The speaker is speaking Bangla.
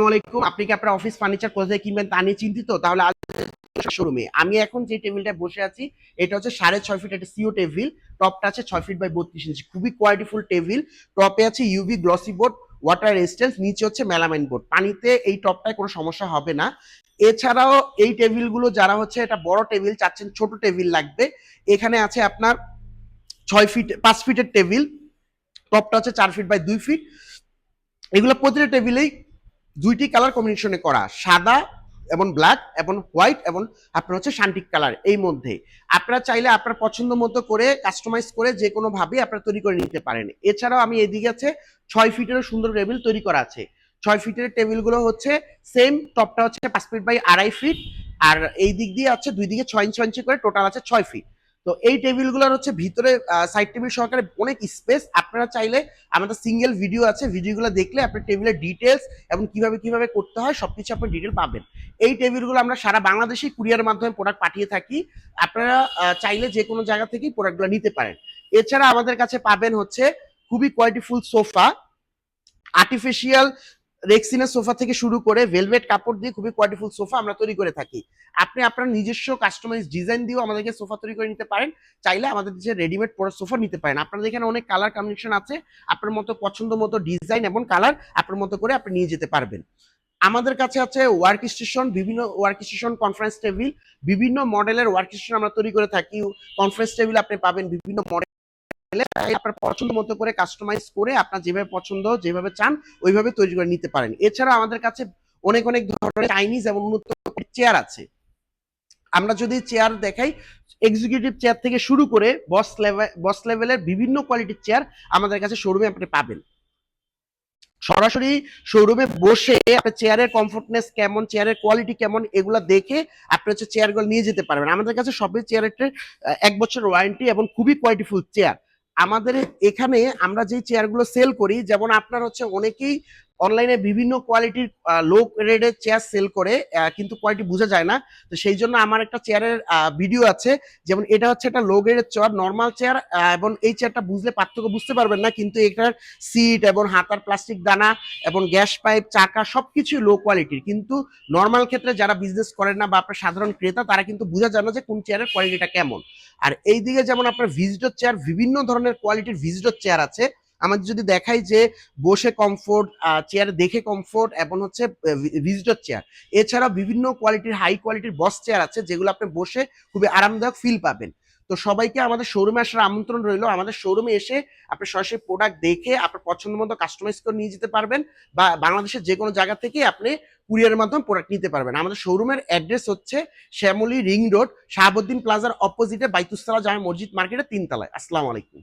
আলাইকুম। আপনি কি আপনার অফিস ফার্নিচার কোথায় কিনবেন তা নিয়ে চিন্তিত? তাহলে আজ শোরুমে আমি এখন যে টেবিলটা বসে আছি এটা হচ্ছে 6.5 ফিট একটা সিও টেবিল। টপটা আছে 6 ফিট বাই 32 ইঞ্চি, খুবই কোয়ালিটিফুল টেবিল। টপে আছে UV glossy board, water resistance, নিচে হচ্ছে মেলামাইন বোর্ড। পানিতে এই টপটায় কোনো সমস্যা হবে না। এছাড়াও এই টেবিলগুলো যারা হচ্ছে এটা বড় টেবিল চাচ্ছেন, ছোট টেবিল লাগবে, এখানে আছে আপনার 6 ফিট 5 ফিটের টেবিল। টপটা হচ্ছে 4 ফিট বাই 2 ফিট। এগুলো প্রতিটা টেবিলেই দুইটি কালার কম্বিনেশনে করা, সাদা এবং ব্ল্যাক এবং হোয়াইট এবং আপনার হচ্ছে শান্তিক কালার। এই মধ্যে আপনারা চাইলে আপনার পছন্দ মতো করে কাস্টমাইজ করে যে কোনো ভাবে আপনারা তৈরি করে নিতে পারেন। এছাড়াও আমি এদিকে আছে 6 ফিটেরও সুন্দর টেবিল তৈরি করা আছে। 6 ফিটের টেবিলগুলো হচ্ছে সেম, টপটা হচ্ছে 5 ফিট বাই 2.5 ফিট, আর এই দিক দিয়ে আছে দুই দিকে 6 ইঞ্চি করে, টোটাল আছে 6 ফিট। তো এই টেবিলগুলোর হচ্ছে ভিতরে সাইড টেবিল সহকারে অনেক স্পেস। আপনারা চাইলে আমাদের সিঙ্গেল ভিডিও আছে, ভিডিওগুলো দেখলে আপনি টেবিলের ডিটেলস এবং কিভাবে কিভাবে করতে হয় সবকিছু আপনি ডিটেল পাবেন। এই টেবিলগুলো আমরা সারা বাংলাদেশে কুরিয়ারের মাধ্যমে প্রোডাক্ট পাঠিয়ে থাকি। আপনারা চাইলে যে কোনো জায়গা থেকেই প্রোডাক্টগুলো নিতে পারেন। এছাড়া আমাদের কাছে পাবেন হচ্ছে খুবই কোয়ালিটিফুল সোফা, আর্টিফিশিয়াল রেক্সিনের সোফা থেকে শুরু করে ভেলভেট কাপড় দিয়ে খুবই কোয়ালিটিফুল সোফা আমরা তৈরি করে থাকি। আপনি আপনার নিজস্ব কাস্টমাইজ ডিজাইন দিয়েও আমাদেরকে সোফা তৈরি করে নিতে পারেন। চাইলে আমাদের যে রেডিমেড পরা সোফা নিতে পারেন। আপনাদের এখানে অনেক কালার কম্বিনেশন আছে, আপনার মতো পছন্দ মতো ডিজাইন এবং কালার আপনার মতো করে আপনি নিয়ে যেতে পারবেন। আমাদের কাছে আছে ওয়ার্ক স্টেশন, বিভিন্ন ওয়ার্ক স্টেশন, কনফারেন্স টেবিল, বিভিন্ন মডেলের ওয়ার্ক স্টেশন আমরা তৈরি করে থাকি। কনফারেন্স টেবিল আপনি পাবেন বিভিন্ন মডেল, আপনার পছন্দ মতো করে কাস্টমাইজ করে আপনার যেভাবে পছন্দ যেভাবে চান ওইভাবে তৈরি করে নিতে পারেন। এছাড়া আমাদের কাছে অনেক অনেক ধরনের চাইনিজ এবং উন্নত চেয়ার আছে। আমরা যদি চেয়ার দেখাই, এক্সিকিউটিভ চেয়ার থেকে শুরু করে বস লেভেলের বিভিন্ন কোয়ালিটির চেয়ার আমাদের কাছে শোরুমে আপনি পাবেন। সরাসরি শোরুমে বসে আপনি চেয়ারের কমফোর্টনেস কেমন, চেয়ারের কোয়ালিটি কেমন, এগুলো দেখে আপনি হচ্ছে চেয়ারগুলো নিয়ে যেতে পারবেন। আমাদের কাছে সবই চেয়ারের 1 বছর ওয়ারেন্টি এবং খুবই কোয়ালিটিফুল চেয়ার। আমাদের এখানে আমরা যে চেয়ারগুলো সেল করি, যেমন আপনার হচ্ছে অনেকেই অনলাইনে বিভিন্ন কোয়ালিটির লো রেটের চেয়ার সেল করে, কিন্তু কোয়ালিটি বোঝা যায় না। তো সেই জন্য আমার একটা চেয়ারের ভিডিও আছে। যেমন এটা হচ্ছে একটা লো গ্রেডের চেয়ার, নর্মাল চেয়ার, এবং এই চেয়ারটা বুঝলে পার্থক্য বুঝতে পারবেন না, কিন্তু এটার সিট এবং হাতার প্লাস্টিক দানা এবং গ্যাস পাইপ চাকা সবকিছু লো কোয়ালিটির, কিন্তু নর্মাল ক্ষেত্রে যারা বিজনেস করেন না বা আপনার সাধারণ ক্রেতা তারা কিন্তু বোঝা যায় না যে কোন চেয়ারের কোয়ালিটিটা কেমন। আর এই দিকে যেমন আপনার ভিজিটর চেয়ার, বিভিন্ন ধরনের কোয়ালিটির ভিজিটর চেয়ার আছে। আমাদের যদি দেখাই যে বসে কমফোর্ট, চেয়ার দেখে কমফোর্ট এবং হচ্ছে ভিজিটর চেয়ার। এছাড়া বিভিন্ন কোয়ালিটির হাই কোয়ালিটির বস চেয়ার আছে যেগুলো আপনি বসে খুবই আরামদায়ক ফিল পাবেন। তো সবাইকে আমাদের শোরুমে আসার আমন্ত্রণ রইল। আমাদের শোরুমে এসে আপনি সরাসরি প্রোডাক্ট দেখে আপনার পছন্দ মতো কাস্টমাইজ করে নিয়ে যেতে পারবেন, বা বাংলাদেশের যে কোনো জায়গা থেকে আপনি কুরিয়ারের মাধ্যমে প্রোডাক্ট নিতে পারবেন। আমাদের শোরুমের অ্যাড্রেস হচ্ছে শ্যামলী রিং রোড, শাহাবুদ্দিন প্লাজার অপোজিটে বাইতুস্তলা জামে মসজিদ মার্কেটের 3 তলায়। আসসালামু আলাইকুম।